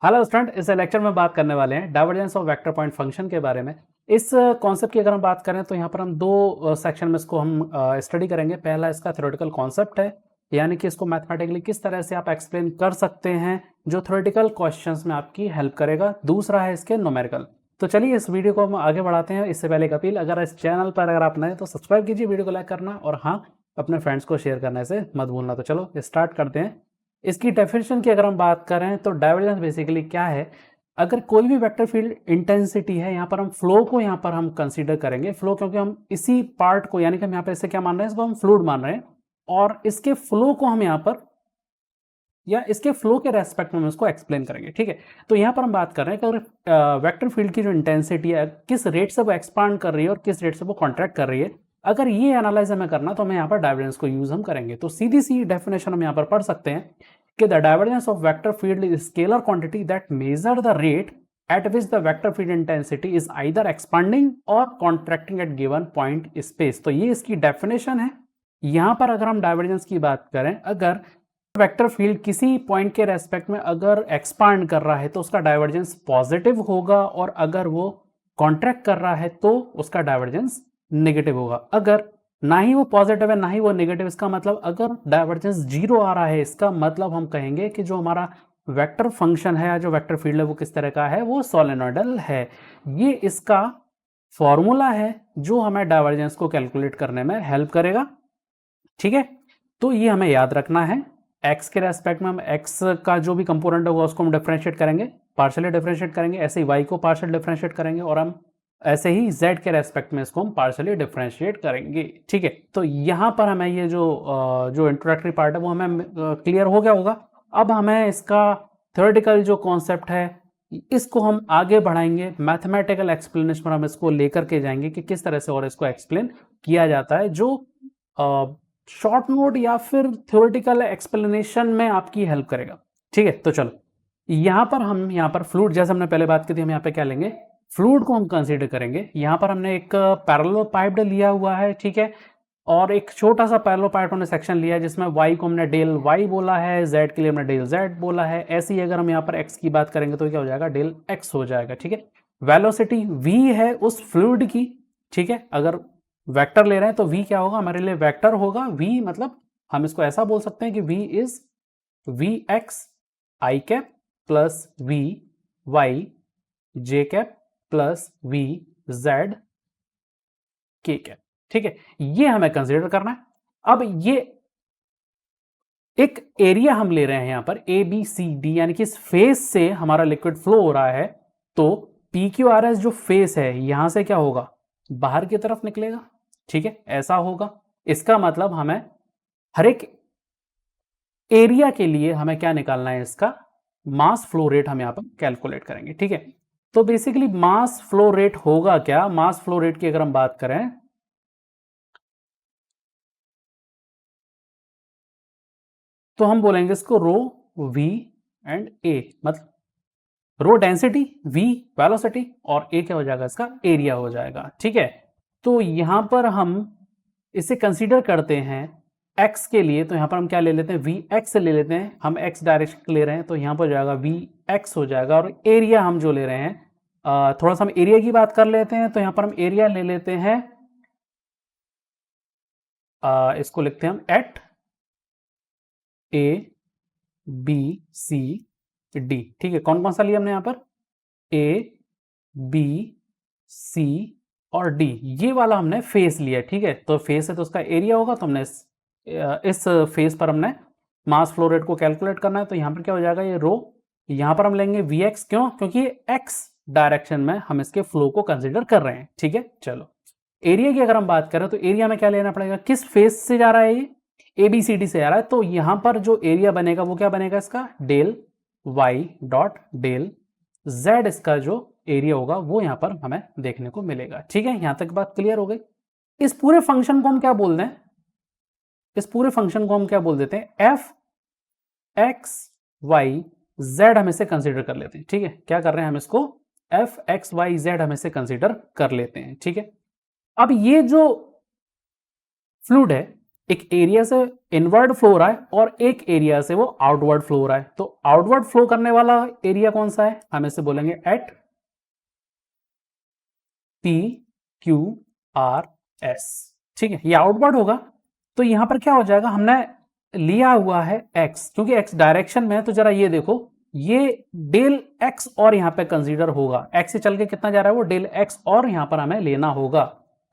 Hello student, इस lecture में बात करने वाले हैं divergence of vector point function के बारे में। इस कॉन्सेप्ट की अगर हम बात करें तो यहाँ पर हम दो सेक्शन में इसको हम स्टडी करेंगे। पहला इसका थ्योरेटिकल कॉन्सेप्ट है, यानी कि इसको मैथमेटिकली किस तरह से आप एक्सप्लेन कर सकते हैं, जो थ्योरेटिकल क्वेश्चंस में आपकी हेल्प करेगा। दूसरा है इसके न्यूमेरिकल। तो चलिए इस वीडियो को हम आगे बढ़ाते हैं। इससे पहले एक अपील, अगर इस चैनल पर अगर आप नए तो सब्सक्राइब कीजिए, वीडियो को लाइक करना और हाँ, अपने फ्रेंड्स को शेयर करने से मत भूलना। तो चलो स्टार्ट करते हैं। इसकी डेफिनेशन की अगर हम बात करें तो डाइवर्जेंस बेसिकली क्या है। अगर कोई भी वेक्टर फील्ड इंटेंसिटी है, यहाँ पर हम फ्लो को यहाँ पर हम कंसीडर करेंगे। फ्लो क्योंकि हम इसी पार्ट को, यानी कि हम यहाँ पर इसे क्या मान रहे हैं, इसको हम फ्लूइड मान रहे हैं और इसके फ्लो को हम यहाँ पर या इसके फ्लो के रेस्पेक्ट में हम इसको एक्सप्लेन करेंगे। ठीक है, तो यहाँ पर हम बात कर रहे हैं कि अगर वेक्टर फील्ड की जो इंटेंसिटी है किस रेट से वो एक्सपांड कर रही है और किस रेट से वो कॉन्ट्रैक्ट कर रही है, अगर ये एनालाइज हमें करना तो हमें यहाँ पर डाइवर्जेंस को यूज हम करेंगे। तो सीधी सी डेफिनेशन हम यहाँ पर पढ़ सकते हैं कि the divergence of vector field is scalar quantity that measure the rate at which the vector field intensity is either expanding or contracting at given point space। तो ये इसकी डेफिनेशन है। यहां पर अगर हम डाइवर्जेंस की बात करें, अगर वेक्टर फील्ड किसी पॉइंट के रेस्पेक्ट में अगर एक्सपांड कर रहा है तो उसका डाइवर्जेंस पॉजिटिव होगा, और अगर वो कॉन्ट्रैक्ट कर रहा है तो उसका डाइवर्जेंस नेगेटिव होगा। अगर ना ही वो पॉजिटिव है ना ही वो नेगेटिव, इसका मतलब अगर डाइवर्जेंस जीरो आ रहा है, इसका मतलब हम कहेंगे कि जो हमारा वेक्टर फंक्शन है या जो वेक्टर फील्ड है वो किस तरह का है, वो सोलेनोइडल है। ये इसका फॉर्मूला है जो हमें डाइवर्जेंस को कैलकुलेट करने में हेल्प करेगा। ठीक है, तो ये हमें याद रखना है। एक्स के रेस्पेक्ट में हम एक्स का जो भी कंपोनेंट होगा उसको हम डिफरेंशिएट करेंगे, पार्शियली डिफरेंशिएट करेंगे। ऐसे ही वाई को पार्शियल डिफरेंशिएट करेंगे और हम ऐसे ही जेड के रेस्पेक्ट में इसको हम पार्शियली डिफरेंशिएट करेंगे। ठीक है, तो यहाँ पर हमें ये जो इंट्रोडक्टरी पार्ट है वो हमें क्लियर हो गया होगा। अब हमें इसका थ्योरेटिकल जो कॉन्सेप्ट है इसको हम आगे बढ़ाएंगे, मैथमेटिकल एक्सप्लेनेशन पर हम इसको लेकर के जाएंगे कि किस तरह से और इसको एक्सप्लेन किया जाता है, जो शॉर्ट नोट या फिर थ्योरेटिकल एक्सप्लेनेशन में आपकी हेल्प करेगा। ठीक है, तो चलो यहां पर हम फ्लूइड, जैसे हमने पहले बात की थी, हम यहाँ पे क्या लेंगे, फ्लूइड को हम कंसीडर करेंगे। यहां पर हमने एक पैरेलल पाइप्ड लिया हुआ है, ठीक है, और एक छोटा सा पैरेलल पाइप हमने सेक्शन लिया है जिसमें y को हमने डेल y बोला है, z के लिए हमने डेल z बोला है। ऐसे ही अगर हम यहाँ पर x की बात करेंगे तो क्या हो जाएगा, डेल x हो जाएगा। ठीक है, वेलोसिटी v है उस फ्लूइड की। ठीक है, अगर वेक्टर ले रहे हैं तो v क्या होगा, हमारे लिए वेक्टर होगा। v मतलब हम इसको ऐसा बोल सकते हैं कि v is v x i cap plus v y j cap plus v z k cap. ठीक है, ये हमें कंसीडर करना है। अब ये एक एरिया हम ले रहे हैं यहां पर ए बी सी डी, यानी कि इस फेस से हमारा लिक्विड फ्लो हो रहा है, तो पी क्यू आर एस जो फेस है यहां से क्या होगा, बाहर की तरफ निकलेगा। ठीक है, ऐसा होगा। इसका मतलब हमें हर एक एरिया के लिए हमें क्या निकालना है, इसका मास फ्लो रेट हम यहां पर कैलकुलेट करेंगे। ठीक है, तो बेसिकली मास फ्लो रेट होगा क्या, मास फ्लो रेट की अगर हम बात करें तो हम बोलेंगे इसको रो वी एंड ए, मतलब रो डेंसिटी, वी वेलोसिटी और ए क्या हो जाएगा, इसका एरिया हो जाएगा। ठीक है, तो यहां पर हम इसे कंसीडर करते हैं x के लिए, तो यहां पर हम क्या ले लेते हैं, वी एक्स ले लेते हैं। हम x डायरेक्शन ले रहे हैं तो यहां पर जाएगा वी एक्स हो जाएगा। और एरिया हम जो ले रहे हैं, थोड़ा सा हम एरिया की बात कर लेते हैं, तो यहां पर हम एरिया ले लेते हैं, इसको लिखते हैं हम at A B C D. ठीक है, कौन कौन सा लिया हमने यहां पर, ए बी सी और डी, ये वाला हमने फेस लिया। ठीक है, तो फेस है तो उसका एरिया होगा, तो हमने इस फेस पर हमने मास फ्लो रेट को कैलकुलेट करना है। तो यहां पर क्या हो जाएगा, ये रो, यहां पर हम लेंगे वी एक्स, क्यों, क्योंकि एक्स डायरेक्शन में हम इसके फ्लो को कंसिडर कर रहे हैं। ठीक है, चलो एरिया की अगर हम बात करें तो एरिया में क्या लेना पड़ेगा, किस फेस से जा रहा है, ये ए बी सी डी से जा रहा है, तो यहां पर जो एरिया बनेगा वो क्या बनेगा, इसका del y dot del z, इसका जो एरिया होगा वो यहां पर हमें देखने को मिलेगा। ठीक है, यहां तक बात क्लियर हो गई। इस पूरे फंक्शन को हम क्या बोल दें, इस पूरे फंक्शन को हम क्या बोल देते हैं, एफ एक्स वाई जेड हम इसे कंसीडर कर लेते हैं। ठीक है, क्या कर रहे हैं हम इसको, एफ एक्स वाई जेड हम इसे कंसीडर कर लेते हैं। ठीक है, अब ये जो फ्लूइड है एक एरिया से इनवर्ड फ्लो हो रहा है और एक एरिया से वो आउटवर्ड फ्लो हो रहा है। तो आउटवर्ड फ्लो करने वाला एरिया कौन सा है, हम इसे बोलेंगे at P Q R S. ठीक है, ये आउटवर्ड होगा। तो यहां पर क्या हो जाएगा, हमने लिया हुआ है x, क्योंकि x डायरेक्शन में है, तो जरा ये देखो, ये डेल x और यहां पे कंसीडर होगा, x से चल के कितना जा रहा है वो डेल x, और यहां पर हमें लेना होगा।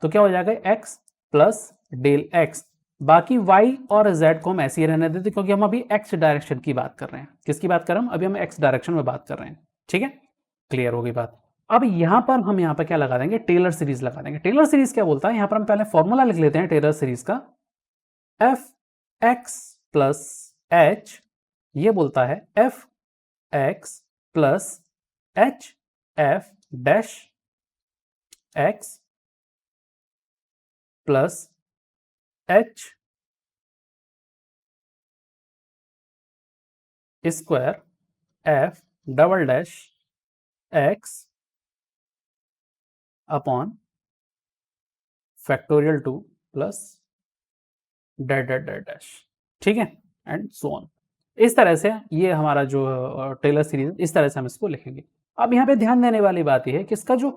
तो क्या हो जाएगा x प्लस डेल x। बाकी y और z को हम ऐसे ही रहने देते, क्योंकि हम अभी x डायरेक्शन की बात कर रहे हैं। किसकी बात कर रहे हैं हम, अभी हम x डायरेक्शन में बात कर रहे हैं। ठीक है, क्लियर होगी बात। अब यहां पर हम यहां पर क्या लगा देंगे, टेलर सीरीज लगा देंगे। टेलर सीरीज क्या बोलता है, यहां पर हम पहले फॉर्मूला लिख लेते हैं टेलर सीरीज का। एफ एक्स प्लस एच, ये बोलता है F x plus H F dash x plus H square F double dash x upon factorial 2 plus dash dash dash dash. ठीक है, एंड सो ऑन। इस तरह से ये हमारा जो टेलर सीरीज, इस तरह से हम इसको लिखेंगे। अब यहाँ पे ध्यान देने वाली बात यह है कि इसका जो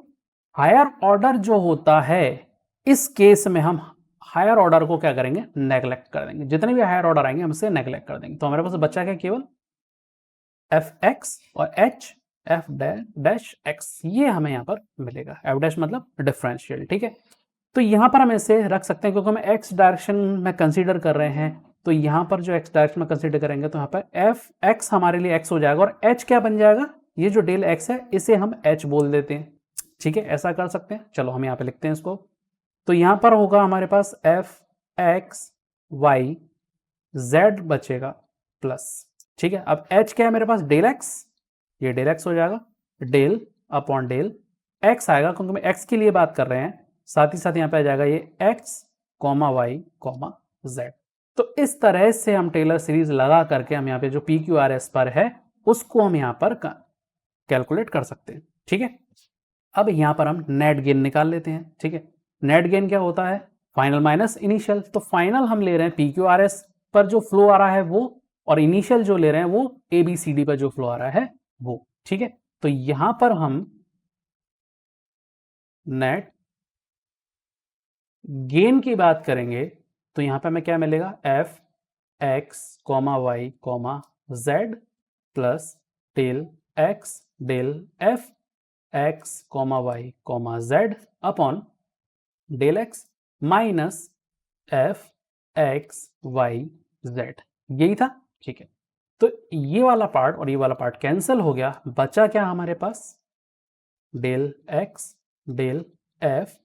हायर ऑर्डर जो होता है, इस केस में हम हायर ऑर्डर को क्या करेंगे, नेग्लेक्ट कर देंगे। जितने भी हायर ऑर्डर आएंगे हम इसे नेग्लेक्ट कर देंगे। तो हमारे पास बच्चा क्या, केवल एफ एक्स और एच एफ डैश एक्स, ये हमें यहाँ पर मिलेगा। एफ डैश मतलब डिफरेंशियल। ठीक है, तो यहां पर हम इसे रख सकते हैं, क्योंकि हम एक्स डायरेक्शन में कंसीडर कर रहे हैं। तो यहां पर जो एक्स डायरेक्शन में कंसीडर करेंगे तो यहां पर एफ एक्स हमारे लिए एक्स हो जाएगा, और एच क्या बन जाएगा, ये जो डेल एक्स है इसे हम एच बोल देते हैं। ठीक है, ऐसा कर सकते हैं। चलो हम यहां पे लिखते हैं इसको। तो यहां पर होगा हमारे पास एफ एक्स वाई जेड बचेगा प्लस। ठीक है, अब एच क्या है मेरे पास, डेल एक्स, ये डेल एक्स हो जाएगा, डेल अपॉन डेल एक्स आएगा, क्योंकि हम एक्स के लिए बात कर रहे हैं। साथ ही साथ यहाँ पे आ जाएगा ये x, y, z। तो इस तरह से हम टेलर सीरीज लगा करके हम यहाँ पे जो PQRS पर है उसको हम यहाँ पर कैलकुलेट कर सकते हैं। ठीक है, अब यहाँ पर हम नेट गेन निकाल लेते हैं। ठीक है, नेट गेन क्या होता है, फाइनल माइनस इनिशियल। तो फाइनल हम ले रहे हैं PQRS पर जो फ्लो आ रहा है वो, और इनिशियल जो ले रहे हैं वो ABCD पर जो फ्लो आ रहा है वो। ठीक है, तो यहां पर हम नेट गेन की बात करेंगे तो यहां पे हमें क्या मिलेगा, f x y z plus del x del f x y z upon del x minus f x y z, यही था। ठीक है, तो ये वाला पार्ट और ये वाला पार्ट कैंसिल हो गया, बचा क्या हमारे पास, del x del f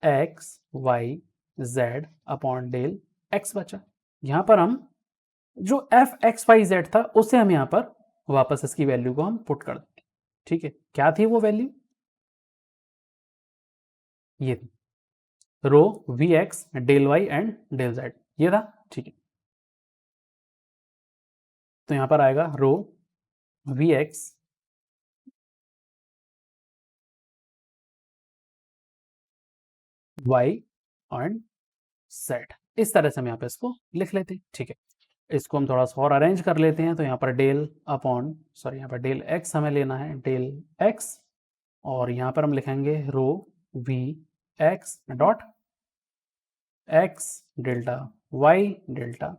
x y z upon del x बचा। यहां पर हम जो एफ एक्स वाई जेड था उसे हम यहां पर वापस इसकी वैल्यू को हम पुट कर देंगे। ठीक है, क्या थी वो वैल्यू, ये थी rho v x del y and del z, ये था। ठीक है, तो यहां पर आएगा rho v x y and z. इस तरह से हम यहाँ पे इसको लिख लेते हैं। ठीक है, इसको हम थोड़ा सा और अरेंज कर लेते हैं। तो यहाँ पर डेल अपॉन सॉरी यहाँ पर डेल एक्स हमें लेना है, डेल एक्स, और यहाँ पर हम लिखेंगे rho v x dot x delta y delta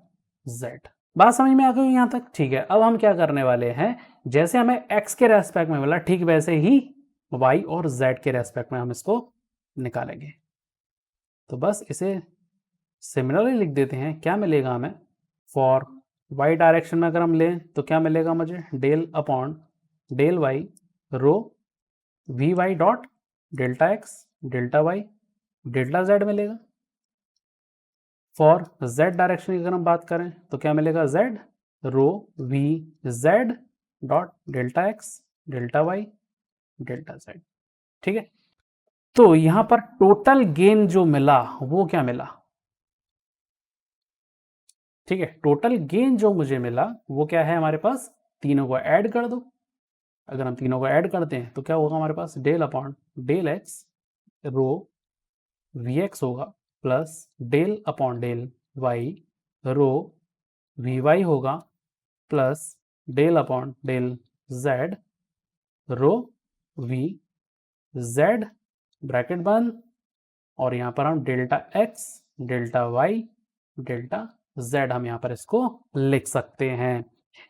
z. बात समझ में आ गई यहाँ तक। ठीक है, अब हम क्या करने वाले हैं, जैसे हमें एक्स के रेस्पेक्ट में मिला ठीक वैसे ही वाई और जेड के रेस्पेक्ट में हम इसको निकालेंगे। तो बस इसे सिमिलरली लिख देते हैं। क्या मिलेगा हमें, फॉर वाई डायरेक्शन में अगर हम लें तो क्या मिलेगा मुझे, del upon del y rho v y dot delta x delta y delta z मिलेगा। फॉर जेड डायरेक्शन की अगर हम बात करें तो क्या मिलेगा, z rho v z dot delta x delta y delta z. ठीक है, तो यहां पर टोटल गेन जो मिला वो क्या मिला, ठीक है, टोटल गेन जो मुझे मिला वो क्या है हमारे पास, तीनों को ऐड कर दो। अगर हम तीनों को ऐड करते हैं तो क्या होगा हमारे पास, del upon del x rho v x होगा plus del upon del y rho v y होगा plus del upon del z rho v z bracket बंद, और यहाँ पर हम delta x delta y delta z हम यहाँ पर इसको लिख सकते हैं।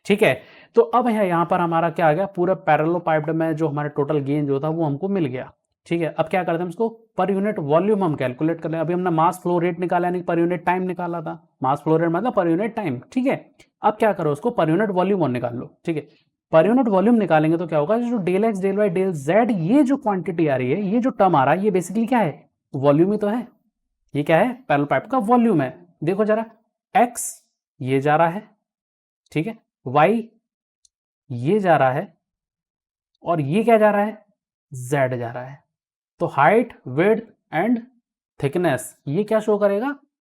ठीक है, तो अब यहाँ पर हमारा क्या आ गया, पूरा पैरेललोपाइप्ड में जो हमारा टोटल गेन जो था वो हमको मिल गया। ठीक है, अब क्या करते हैं इसको पर यूनिट वॉल्यूम हम कैलकुलेट कर लें। अभी हमने मास फ्लो रेट निकाला नहीं, पर यूनिट टाइम निकाला था। मास फ्लो रेट मतलब पर यूनिट टाइम। ठीक है, अब क्या करो उसको पर यूनिट वॉल्यूम और निकाल लो। ठीक है, पर यूनिट वॉल्यूम निकालेंगे तो क्या होगा, जो del x del y del z ये जो क्वांटिटी आ रही है, ये जो टर्म आ रहा है, ये बेसिकली क्या है, वॉल्यूम ही तो है। ये क्या है, पैरेलल पाइप का वॉल्यूम है। देखो जरा, एक्स ये जा रहा है, ठीक है, वाई ये जा रहा है, और ये क्या जा रहा है, जेड जा रहा है। तो हाइट विड्थ एंड थिकनेस ये क्या शो करेगा,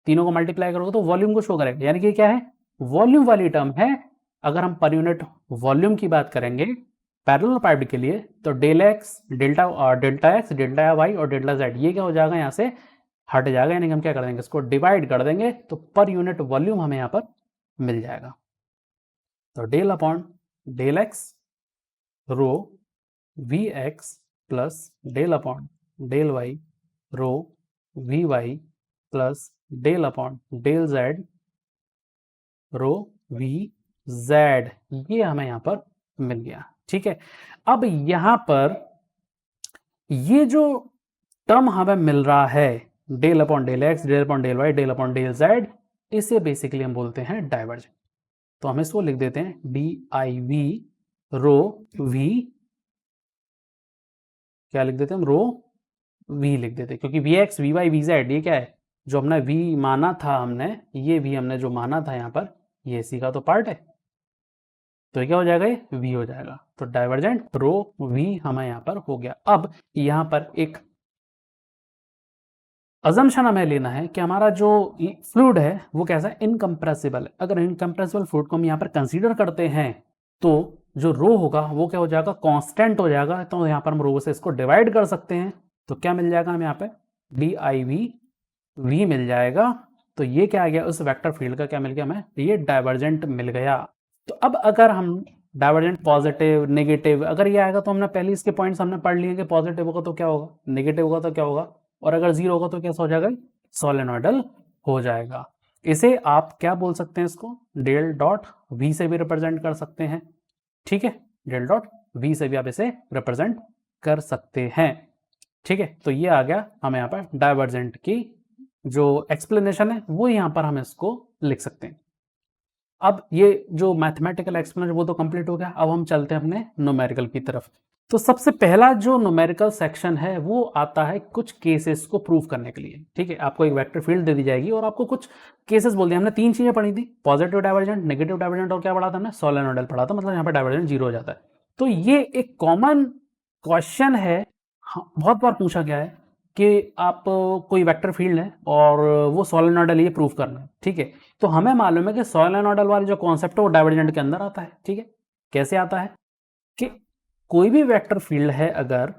तीनों को मल्टीप्लाई करोगे तो वॉल्यूम को शो करेगा। यानी कि क्या है, वॉल्यूम वाली टर्म है। अगर हम पर यूनिट वॉल्यूम की बात करेंगे पैरेलल पाइप के लिए, तो del x delta x delta y और डेल्टा जेड ये क्या हो जाएगा, यहाँ से हट जाएगा। यानी कि हम क्या कर देंगे, इसको डिवाइड कर देंगे तो पर यूनिट वॉल्यूम हमें यहाँ पर मिल जाएगा। तो del upon del x rho v x plus del upon del y rho v y plus del upon del z rho v z, ये हमें यहाँ पर मिल गया। ठीक है, अब यहाँ पर ये जो टर्म हमें मिल रहा है del upon del x del upon del y del upon del z, इसे बेसिकली हम बोलते हैं डाइवर्जेंट। तो हम इसको लिख देते हैं d i v rho v, क्या लिख देते हैं हम, रो वी लिख देते हैं, क्योंकि v x v y v z ये क्या है, जो हमने वी माना था, हमने ये वी हमने जो माना था यहाँ पर, ये इसी का तो पार्ट है। तो क्या हो जाएगा, ये वी हो जाएगा। तो डाइवर्जेंट रो वी हमें यहाँ पर हो गया। अब यहाँ पर एक अजम्पशन हमें लेना है कि हमारा जो फ्लूइड है वो कैसा है, इनकम्प्रेसिबल है। अगर इनकम्प्रेसिबल फ्लूइड को हम यहाँ पर कंसीडर करते हैं तो जो रो होगा वो क्या हो जाएगा, कांस्टेंट हो जाएगा। तो यहाँ पर हम रो से इसको डिवाइड कर सकते हैं। तो क्या मिल जाएगा हमें यहाँ पे, डी आई वी वी मिल जाएगा। तो ये क्या आ गया, उस वेक्टर फील्ड का क्या मिल गया हमें, ये डाइवर्जेंट मिल गया। तो अब अगर हम डाइवर्जेंट पॉजिटिव नेगेटिव अगर ये आएगा, तो हमने पहले इसके पॉइंट्स हमने पढ़ लिए कि पॉजिटिव होगा तो क्या होगा, नेगेटिव होगा तो क्या होगा, और अगर जीरो होगा तो कैसा हो जाएगा, सोलेनोइडल हो जाएगा। इसे आप क्या बोल सकते हैं, इसको डेल डॉट वी से भी रिप्रेजेंट कर सकते हैं। ठीक है, डेल डॉट वी से भी आप इसे रिप्रेजेंट कर सकते हैं। ठीक है, तो ये आ गया हमें यहाँ पर डाइवर्जेंट की जो एक्सप्लेनेशन है, वो यहाँ पर हम इसको लिख सकते हैं। अब ये जो मैथमेटिकल एक्सप्लेनेशन वो तो कंप्लीट हो गया। अब हम चलते हैं अपने न्यूमेरिकल की तरफ। तो सबसे पहला जो न्यूमेरिकल सेक्शन है वो आता है कुछ केसेस को प्रूव करने के लिए। ठीक है, आपको एक वेक्टर फील्ड दे दी जाएगी और आपको कुछ केसेस बोल दिए। हमने तीन चीजें पढ़ी थी, पॉजिटिव डाइवर्जेंट, नेगेटिव डाइवर्जेंट और क्या पढ़ा था हमने, सोलेनोइडल पढ़ा था। मतलब यहाँ पर डाइवर्जेंट जीरो हो जाता है। तो ये एक कॉमन क्वेश्चन है, बहुत बार पूछा गया है कि आप कोई वेक्टर फील्ड है और वो सोलेनोइडल, ये प्रूव करना है। ठीक है, तो हमें मालूम है कि सोलेनोइडल वाली जो कॉन्सेप्ट है वो डाइवर्जेंट के अंदर आता है। ठीक है, कैसे आता है कि कोई भी वेक्टर फील्ड है, अगर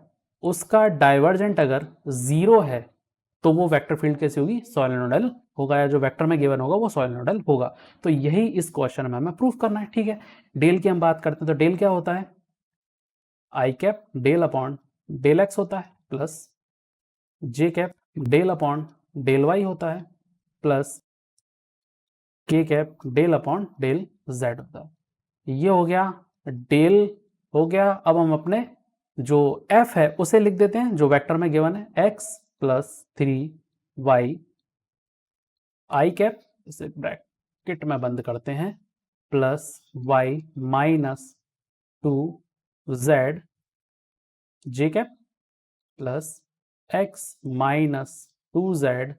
उसका डाइवर्जेंट अगर जीरो है तो वो वेक्टर फील्ड कैसी होगी, सोलेनोइडल होगा, या जो वेक्टर में गिवन होगा वो सोलेनोइडल होगा। तो यही इस क्वेश्चन में हमें प्रूफ करना है। ठीक है, डेल की हम बात करते हैं तो डेल क्या होता है, i cap del upon del x होता है, plus j cap del upon del y होता है, plus k cap del upon del z होता है। ये हो गया डेल हो गया। अब हम अपने जो एफ है उसे लिख देते हैं, जो वेक्टर में गिवन है, x plus 3y i cap, इसे ब्रैकेट में बंद करते हैं, plus y minus 2z j cap plus x minus 2z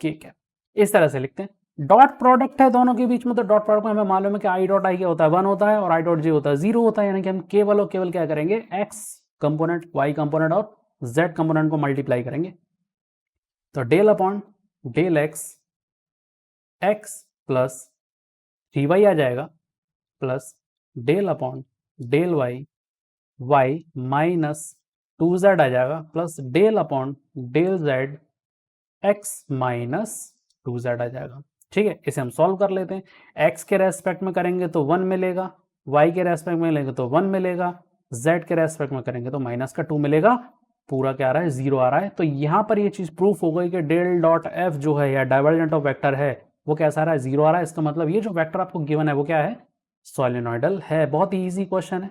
k cap. इस तरह से लिखते हैं। डॉट प्रोडक्ट है दोनों के बीच में, तो डॉट प्रोडक्ट में हमें मालूम है कि आई डॉट आई क्या होता है, 1 होता है, और आई डॉट जे होता है 0 होता है। यानी कि हम केवल और केवल क्या करेंगे, एक्स कंपोनेंट वाई कंपोनेंट और जेड कंपोनेंट को मल्टीप्लाई करेंगे। तो del upon del x, x plus 3y आ जाएगा, plus del upon del y, y minus 2z आ जाएगा, plus del upon del z, x minus 2z आ जाएगा। ठीक है, इसे हम सॉल्व कर लेते हैं। x के रेस्पेक्ट में करेंगे तो 1 मिलेगा, y के रेस्पेक्ट में लेंगे तो 1 मिलेगा, z के रेस्पेक्ट में करेंगे तो माइनस का 2 मिलेगा, पूरा क्या आ रहा है, 0 आ रहा है। तो यहां पर ये चीज प्रूफ हो गई कि डेल डॉट एफ जो है या डाइवर्जेंट ऑफ वेक्टर है वो कैसा आ रहा है, 0 आ रहा है। इसका मतलब ये जो वेक्टर आपको गिवन है वो क्या है, सोलेनोइडल है। बहुत ही ईजी क्वेश्चन है,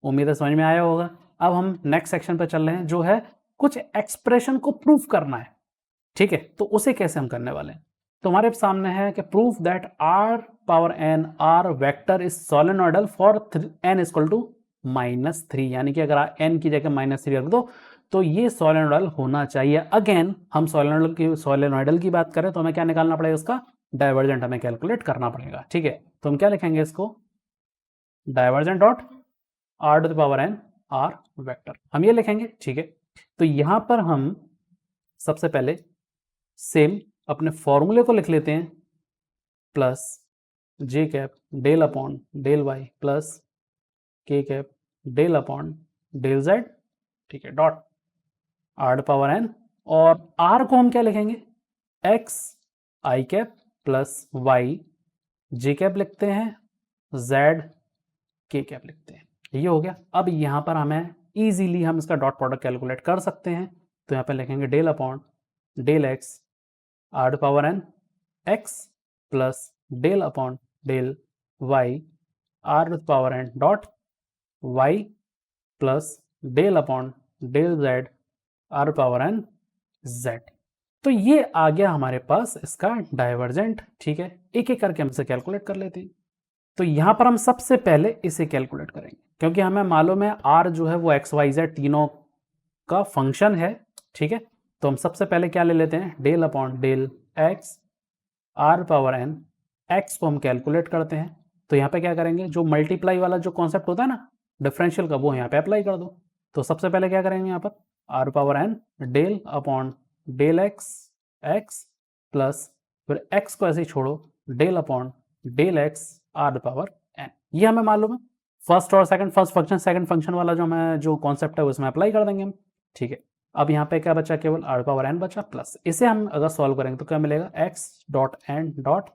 उम्मीद है समझ में आया होगा। अब हम नेक्स्ट सेक्शन पर चल रहे हैं, जो है कुछ एक्सप्रेशन को प्रूफ करना है। ठीक है, तो उसे कैसे हम करने वाले हैं, तो हमारे सामने है कि proof that r power n r vector is solenoidal for n equal to -3, यानी कि अगर n की जगह -3 रख दो तो ये सोलेनोइडल होना चाहिए। अगेन हम सोलेनोइडल की बात करें तो हमें क्या निकालना पड़ेगा, उसका डाइवर्जेंट हमें कैलकुलेट करना पड़ेगा। ठीक है, तो हम क्या लिखेंगे इसको, divergent dot r to the power n r vector, हम ये लिखेंगे। ठीक है, तो यहां पर हम सबसे पहले सेम अपने फॉर्मूले को लिख लेते हैं, plus j cap del upon del y plus k cap del upon del z. ठीक है, डॉट r पावर n, और r को हम क्या लिखेंगे, x i cap plus y j cap लिखते हैं, z के कैप लिखते हैं। ये हो गया। अब यहां पर हमें इजीली हम इसका डॉट प्रोडक्ट कैलकुलेट कर सकते हैं, तो यहां पर लिखेंगे del upon del x r power n x plus del upon del y r power n dot y plus del upon del z r power n z। तो ये आ गया हमारे पास इसका डाइवर्जेंट। ठीक है, एक एक करके हम इसे कैलकुलेट कर लेते हैं। तो यहां पर हम सबसे पहले इसे कैलकुलेट करेंगे, क्योंकि हमें मालूम है r जो है वो x y z तीनों का फंक्शन है। ठीक है, तो हम सबसे पहले क्या ले लेते हैं, del upon del x r power n, x को हम कैलकुलेट करते हैं। तो यहाँ पे क्या करेंगे, जो मल्टीप्लाई वाला जो कॉन्सेप्ट होता है ना डिफरेंशियल का, वो यहाँ पे अप्लाई कर दो। तो सबसे पहले क्या करेंगे, यहाँ पर r power n del upon del x plus फिर x को ऐसे ही छोड़ो, del upon del x r power n। ये हमें मालूम है, फर्स्ट और second, first function second function वाला जो हमें जो कॉन्सेप्ट है उसमें अप्लाई कर देंगे हम। ठीक है, अब यहाँ पे क्या बचा, केवल r पावर n बचा, प्लस इसे हम अगर सॉल्व करेंगे तो क्या मिलेगा, x dot n dot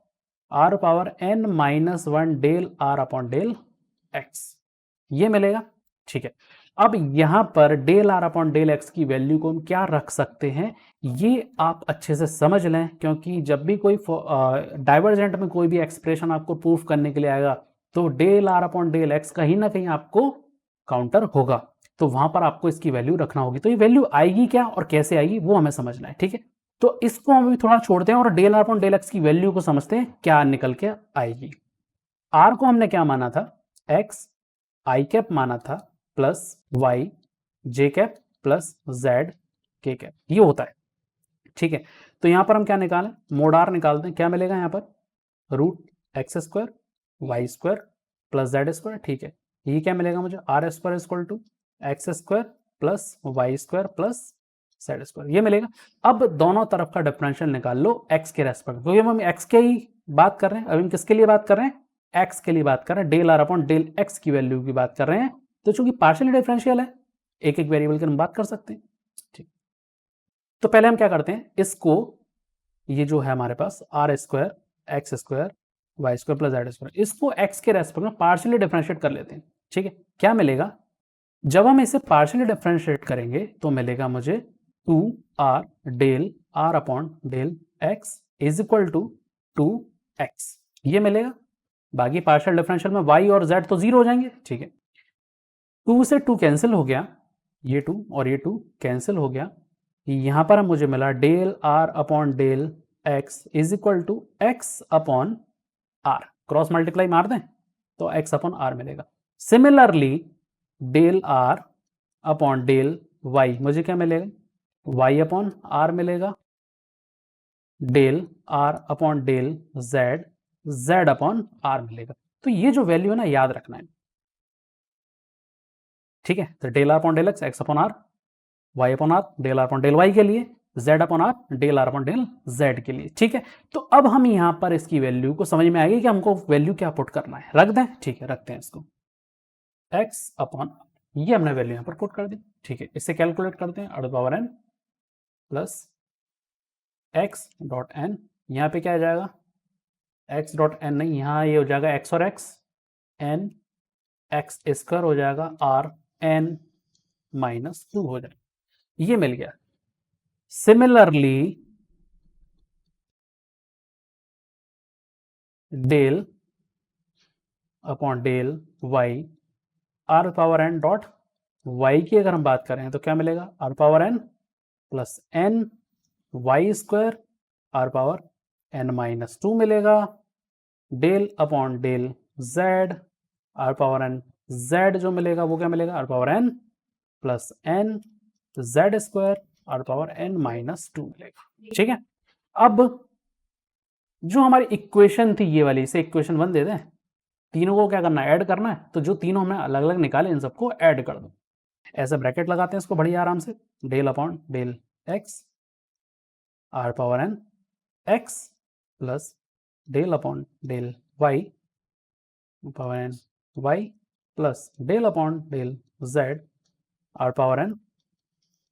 r power n minus 1 del r upon del x, ये मिलेगा। ठीक है, अब यहां पर del r upon del x की वैल्यू को हम क्या रख सकते हैं, ये आप अच्छे से समझ लें, क्योंकि जब भी कोई डाइवर्जेंट में कोई भी एक्सप्रेशन आपको प्रूफ करने के लिए आएगा तो del r upon del x कहीं ना कहीं आपको काउंटर होगा, तो वहां पर आपको इसकी वैल्यू रखना होगी। तो ये वैल्यू आएगी क्या और कैसे आएगी वो हमें समझना है। ठीक है, तो इसको हम अभी थोड़ा छोड़ते हैं और del r upon del x की वैल्यू को समझते हैं क्या निकल के आएगी। r को हमने क्या माना था, x आई कैप माना था, plus y j cap plus z के कैप, ये होता है। ठीक है, तो यहां पर हम क्या निकालें, मोड r निकालते हैं, क्या मिलेगा यहाँ पर, root x square y square plus z square. ठीक है, ये क्या मिलेगा मुझे, r square equal to x square plus y square plus z square, ये मिलेगा। अब दोनों तरफ का डिफरेंशियल निकाल लो x के रेस्पेक्ट, क्योंकि हम x के ही बात कर रहे हैं। अभी हम किसके लिए बात कर रहे हैं, x के लिए बात कर रहे हैं, del r upon del x की वैल्यू की बात कर रहे हैं। तो चूंकि पार्शियली डिफरेंशियल है, एक एक वेरिएबल की हम बात कर सकते हैं। ठीक, तो पहले हम क्या करते हैं, इसको ये जो है हमारे पास r square x square y square plus z square, इसको x के रेस्पेक्ट में पार्शियली डिफरेंशिएट कर लेते हैं। ठीक है, क्या मिलेगा, जब हम इसे पार्शियली डिफरेंशिएट करेंगे तो मिलेगा मुझे 2r del r upon del x is equal to 2x, ये मिलेगा। बाकी पार्शियल डिफरेंशियल में y और z तो 0 हो जाएंगे। ठीक है, 2 से 2 कैंसिल हो गया, ये 2 और ये 2 कैंसिल हो गया। यहां पर मुझे मिला del r upon del x is equal to x upon r, cross multiply मार दें तो x अपॉन r मिलेगा। Similarly del r upon del y मुझे क्या मिलेगा, y अपॉन r मिलेगा, del r upon del z upon r मिलेगा। तो ये जो वैल्यू है ना, याद रखना है। ठीक है, तो del r upon del x upon r, y upon r del r upon del y के लिए, z upon r del r upon del z के लिए। ठीक है, तो अब हम यहां पर इसकी वैल्यू को समझ में आएगी कि हमको वैल्यू क्या पुट करना है, रख दें। ठीक है, रखते हैं इसको, एक्स अपॉन ये हमने वैल्यू यहां पर पुट कर दी। ठीक है, इससे कैलकुलेट करते हैं, r power n plus x dot n यहाँ पे क्या आ जाएगा, एक्स डॉट एन नहीं, यहाँ ये हो जाएगा एक्स और एक्स, एन एक्स स्क्वायर हो जाएगा आर एन माइनस 2 हो जाएगा, ये मिल गया। Similarly del upon del y r power n dot y की अगर हम बात करें तो क्या मिलेगा, r power n plus n y square r power n minus 2 मिलेगा। Del upon del z r power n z जो मिलेगा वो क्या मिलेगा, r power n plus n z square r power n minus 2 मिलेगा। ठीक है, अब जो हमारी इक्वेशन थी ये वाली, इसे इक्वेशन 1 दे दें, तीनों को क्या करना है, ऐड करना है। तो जो तीनों हमने अलग अलग निकाले इन सबको ऐड कर दो, ऐसे ब्रैकेट लगाते हैं इसको बढ़िया आराम से, del upon del x r power n x plus del upon del y power n y plus del upon del z r power n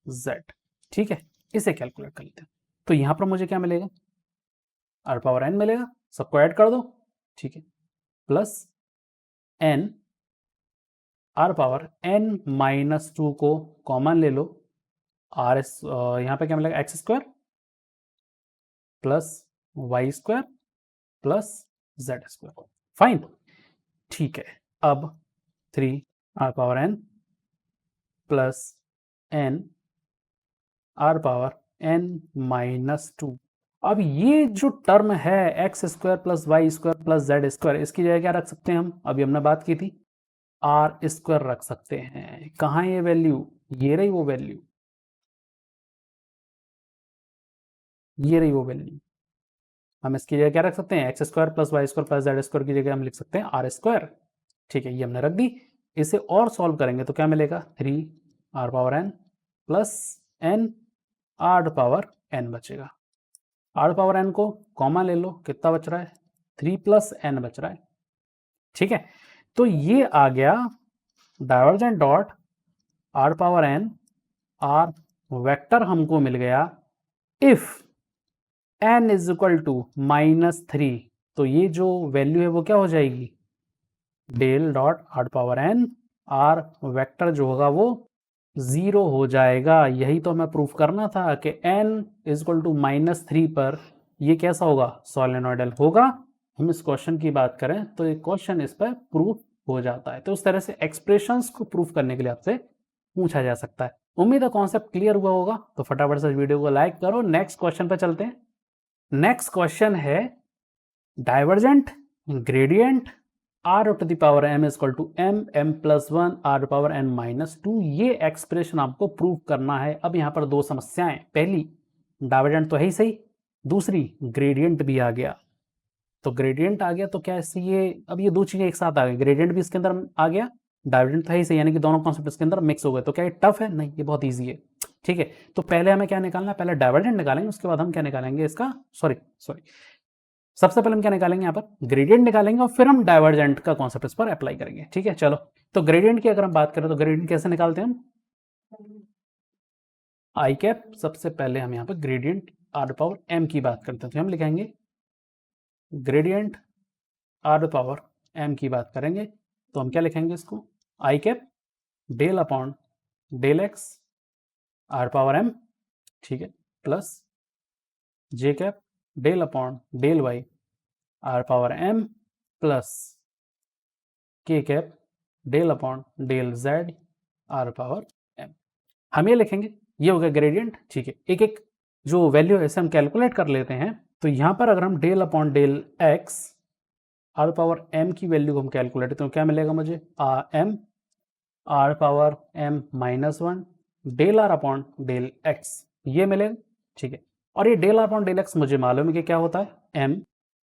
z. ठीक है, इसे कैलकुलेट कर लेते हैं। तो यहां पर मुझे क्या मिलेगा, आर पावर एन मिलेगा, सबको ऐड कर दो। ठीक है, plus n r power n minus 2 को कॉमन ले लो, आर एस यहाँ पे क्या मिलेगा, x square plus y square plus z square. Fine, ठीक है। अब 3 r power n plus n r power n minus 2। अब ये जो टर्म है x square plus y square plus z square, इसकी जगह क्या रख सकते हैं हम, अभी हमने बात की थी, आर स्क्वायर रख सकते हैं। कहाँ ये वैल्यू, ये रही वो वैल्यू, ये रही वो वैल्यू। हम इसकी जगह क्या रख सकते हैं, x square plus y square plus z square की जगह हम लिख सकते हैं आर स्क्वायर। ठीक है, ये हमने रख दी। इसे और सॉल्व करेंगे तो क्या मिलेगा, 3 r power n plus n r power n बचेगा। आर पावर एन को कॉमन ले लो, कितना बच रहा है, 3 प्लस एन बच रहा है। ठीक है, तो ये आ गया divergent dot r power n r vector हमको मिल गया if n is equal to -3। तो ये जो वैल्यू है वो क्या हो जाएगी, del dot r power n r vector जो होगा वो 0 हो जाएगा। यही तो हमें प्रूफ करना था कि n इज इक्वल टू -3 पर ये कैसा होगा, सोलेनोइडल होगा। हम इस क्वेश्चन की बात करें तो ये क्वेश्चन इस पर प्रूफ हो जाता है। तो उस तरह से एक्सप्रेशंस को प्रूफ करने के लिए आपसे पूछा जा सकता है। उम्मीद है कॉन्सेप्ट क्लियर हुआ होगा। तो फटाफट से वीडियो को लाइक करो, नेक्स्ट क्वेश्चन पर चलते हैं। नेक्स्ट क्वेश्चन है divergent gradient r to the power m is equal to m m plus 1 r power n minus 2। ये एक्सप्रेशन आपको प्रूव करना है। अब यहाँ पर दो समस्याएं, पहली डाइवर्जेंट तो है ही सही, दूसरी ग्रेडियंट भी आ गया। तो ग्रेडियंट आ गया तो क्या इससे ये, अब ये दो चीजें एक साथ आ गई, ग्रेडियंट भी इसके अंदर आ गया, डाइवर्जेंट तो है ही सही, यानी कि दोनों कॉन्सेप्ट इसके अंदर मिक्स हो गए। तो क्या ये टफ है, नहीं, ये बहुत ईजी है। ठीक है, तो पहले हमें क्या निकालना है, पहले डाइवर्जेंट निकालेंगे, उसके बाद हम क्या निकालेंगे इसका, सॉरी सबसे पहले हम क्या निकालेंगे, यहाँ पर ग्रेडियंट निकालेंगे और फिर हम डाइवर्जेंट का कॉन्सेप्ट इस पर अप्लाई करेंगे। ठीक है, चलो। तो ग्रेडियंट की अगर हम बात करें तो ग्रेडियंट कैसे निकालते हैं हम, आई कैप, सबसे पहले हम यहाँ पर ग्रेडियंट आर पावर एम की बात करते हैं तो हम लिखेंगे ग्रेडियंट आर पावर एम की बात करेंगे तो हम क्या लिखेंगे इसको, i cap del upon del x r power m, ठीक है, plus j cap del upon del y r power m plus k cap del upon del z r power m. हम ये लिखेंगे, ये हो गया ग्रेडियंट। ठीक है, एक एक जो वैल्यू है इसे हम कैलकुलेट कर लेते हैं। तो यहां पर अगर हम del upon del x r power m की वैल्यू को हम कैलकुलेट करते हैं तो क्या मिलेगा मुझे, m r power m minus 1 del r upon del x, ये मिलेगा। ठीक है, और ये del r upon del x मुझे मालूम है कि क्या होता है, m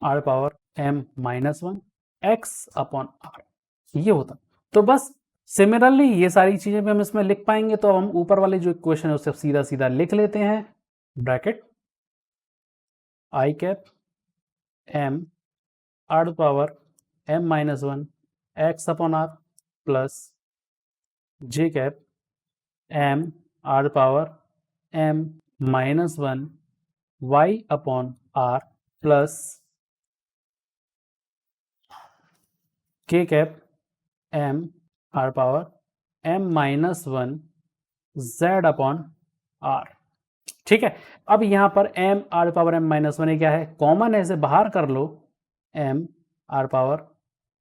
r power m minus 1 x upon r, ये होता। तो बस सिमिलरली ये सारी चीजें भी हम इसमें लिख पाएंगे। तो हम ऊपर वाले जो इक्वेशन है उसे सीधा सीधा लिख लेते हैं, bracket i cap m r power m minus 1 x upon r plus j cap m r power m minus 1 y upon r plus k cap m r power m minus one z upon r. ठीक है, अब यहां पर m r power m minus one क्या है, common है, इसे बाहर कर लो। M r power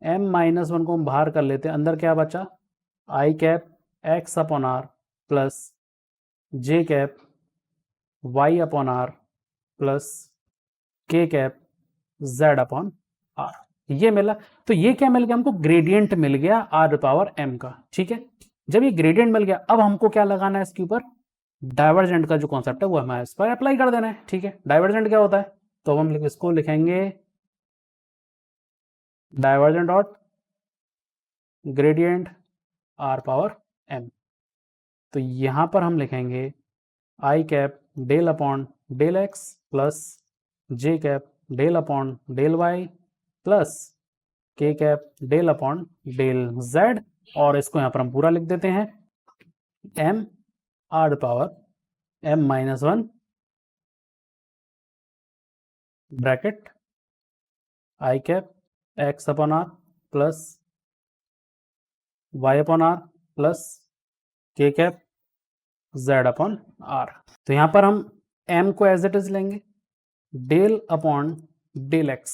m minus one को हम बाहर कर लेते हैं, अंदर क्या बचा, i cap x upon r plus j cap y upon r plus k cap z upon r, ये मिला। तो ये क्या मिल गया हमको, ग्रेडियंट मिल गया आर पावर एम का। ठीक है, जब ये ग्रेडियंट मिल गया, अब हमको क्या लगाना है इसके ऊपर, डाइवर्जेंट का जो कॉन्सेप्ट है वो हमें इस पर अप्लाई कर देना है। ठीक है, डाइवर्जेंट क्या होता है, तो हम इसको लिखेंगे divergent dot gradient r power m. तो यहां पर हम लिखेंगे i cap del upon del x plus j cap del upon del y plus k cap del upon del z, और इसको यहां पर हम पूरा लिख देते हैं m r power m minus one bracket i cap x upon r plus y upon r plus k cap z upon r. तो यहां पर हम एम को एज इट इज लेंगे, डेल अपॉन डेल एक्स,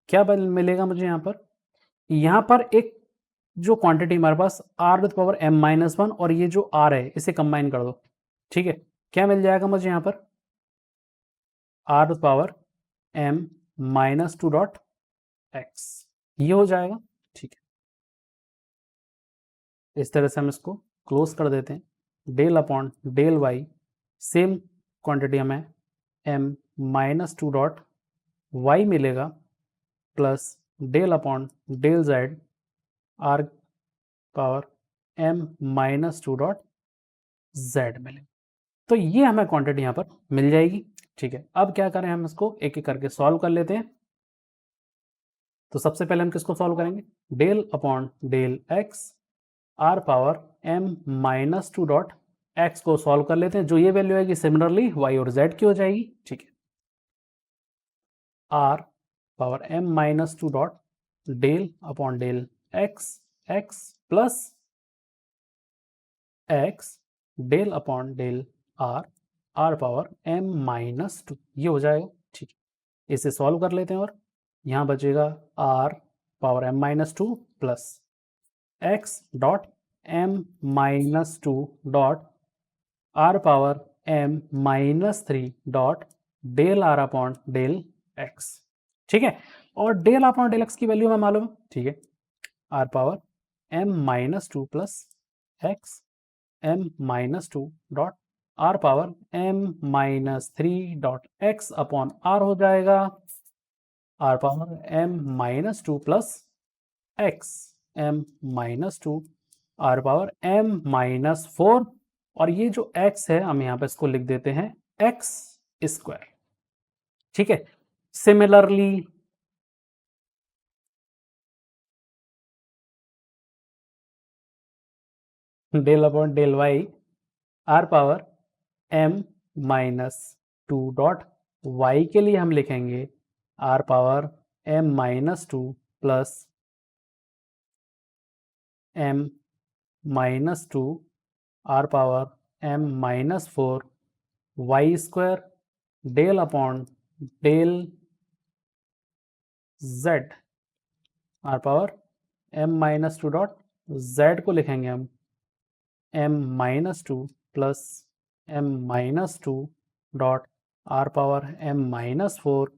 क्या मिलेगा मुझे यहां पर एक जो क्वांटिटी हमारे पास r with power m minus one और ये जो आर है इसे कंबाइन कर दो। ठीक है, क्या मिल जाएगा मुझे यहां पर, r with power m minus two dot x, ये हो जाएगा। ठीक है, इस तरह से हम इसको क्लोज कर देते हैं। Del upon del y, same quantity हमें m minus two dot y मिलेगा plus del upon del z r power m minus two dot z मिलेगा। तो ये हमें क्वांटिटी यहाँ पर मिल जाएगी। ठीक है, अब क्या करें, हम इसको एक एक करके सॉल्व कर लेते हैं। तो सबसे पहले हम किसको सॉल्व करेंगे, del upon del x r power m minus two dot x को सॉल्व कर लेते हैं, जो ये वैल्यू आएगी सिमिलरली वाई और जेड की हो जाएगी। ठीक है, r power m minus two dot del upon del x x plus x del upon del r r power m minus two, ये हो जाएगा। ठीक है, इसे सॉल्व कर लेते हैं और यहाँ बचेगा r power m minus two plus x dot m minus two dot r power m minus three dot del r upon del x. ठीक है, और डेल अपॉन डेल एक्स की वैल्यू हमें मालूम है। ठीक है, r power m minus two plus x m minus two dot r power m minus three dot x upon r हो जाएगा r power m minus two plus x m minus two r power m minus four, और ये जो x है हम यहाँ पे इसको लिख देते हैं एक्स स्क्वायर। ठीक है, similarly del upon del y r power m minus two dot y के लिए हम लिखेंगे r power m minus two plus m minus two r power m minus four y square del upon del z r power m minus two dot z को लिखेंगे हम m minus two plus m minus two dot r power m minus four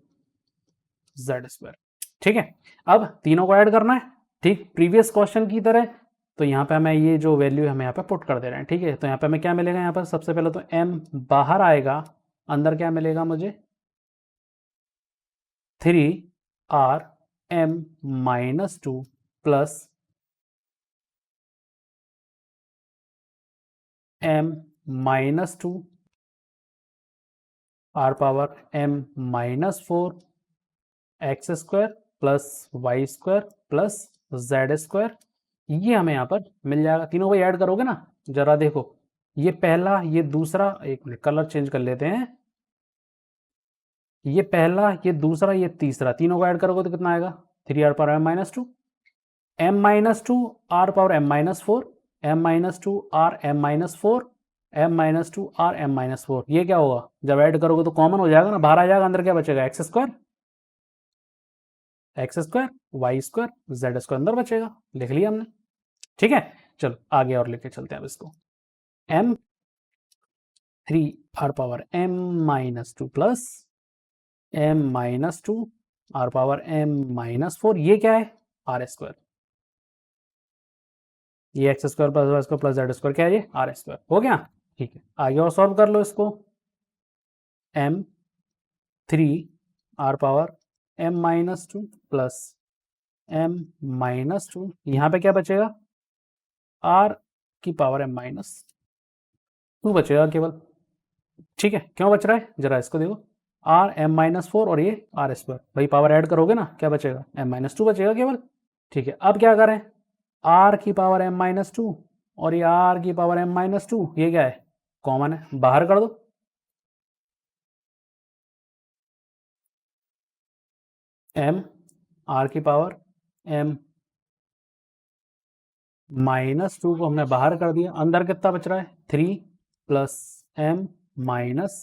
z square. ठीक है, अब तीनों को add करना है, ठीक प्रीवियस क्वेश्चन की तरह। तो यहाँ पे हमें ये जो वैल्यू हमें यहाँ पे पुट कर दे रहे हैं। ठीक है, तो यहाँ पे हमें क्या मिलेगा, यहाँ पर सबसे पहले तो m बाहर आएगा, अंदर क्या मिलेगा मुझे, three r m minus two plus m minus two r power m minus four x square plus y square plus z square, ये हमें यहाँ पर मिल जाएगा। तीनों को ऐड करोगे ना, जरा देखो, ये पहला, ये दूसरा, एक मिनट कलर चेंज कर लेते हैं, ये पहला, ये दूसरा, ये तीसरा, तीनों को ऐड करोगे तो कितना आएगा? 3r power m minus to, m minus two r power m minus four, m minus two r m minus four, m minus two r m minus four. ये क्या होगा? जब ऐड करोगे तो कॉमन हो जाएगा ना, बाहर आ जाएगा, अंदर क्या बचेगा? X square y square z square अंदर बचेगा। लिख लिया हमने, ठीक है। चलो आगे और लेके चलते हैं अब इसको। m 3r power m minus two plus m minus two r power m minus four, ये क्या है? R square. ये x square plus y square plus z square क्या है? ये आर स्क्वायर। हो गया, ठीक है। आगे और सॉल्व कर लो इसको। m 3r power m minus two plus m minus to, यहाँ पे क्या बचेगा? r की पावर m माइनस टू बचेगा केवल, ठीक है। क्यों बच रहा है जरा इसको देखो, r m माइनस फोर और ये आर स्क्वायर, भाई पावर ऐड करोगे ना, क्या बचेगा? m माइनस टू बचेगा केवल, ठीक है। अब क्या करें? r की पावर m माइनस टू और ये r की पावर m माइनस टू, ये क्या है? कॉमन है, बाहर कर दो। m r की पावर m माइनस टू को हमने बाहर कर दिया, अंदर कितना बच रहा है? 3 प्लस m माइनस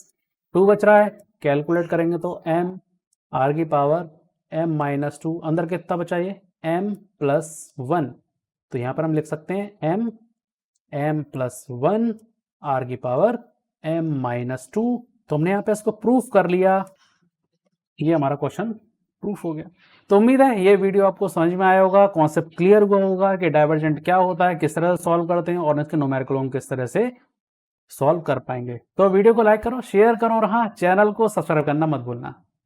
टू बच रहा है। कैलकुलेट करेंगे तो m r की पावर m माइनस टू, अंदर कितना बचा? ये m प्लस वन, तो यहाँ पर हम लिख सकते हैं m प्लस वन r की पावर m माइनस टू। तो हमने यहाँ पे इसको प्रूफ कर लिया, ये हमारा क्वेश्चन प्रूफ हो गया। तो उम्मीद है ये वीडियो आपको समझ में आया होगा, कॉन्सेप्ट क्लियर हुआ होगा कि डाइवर्जेंट क्या होता है, किस तरह से सॉल्व करते हैं और इसके न्यूमेरिकल हम किस तरह से सॉल्व कर पाएंगे। तो वीडियो को लाइक करो, शेयर करो और हाँ, चैनल को सब्सक्राइब करना मत भूलना।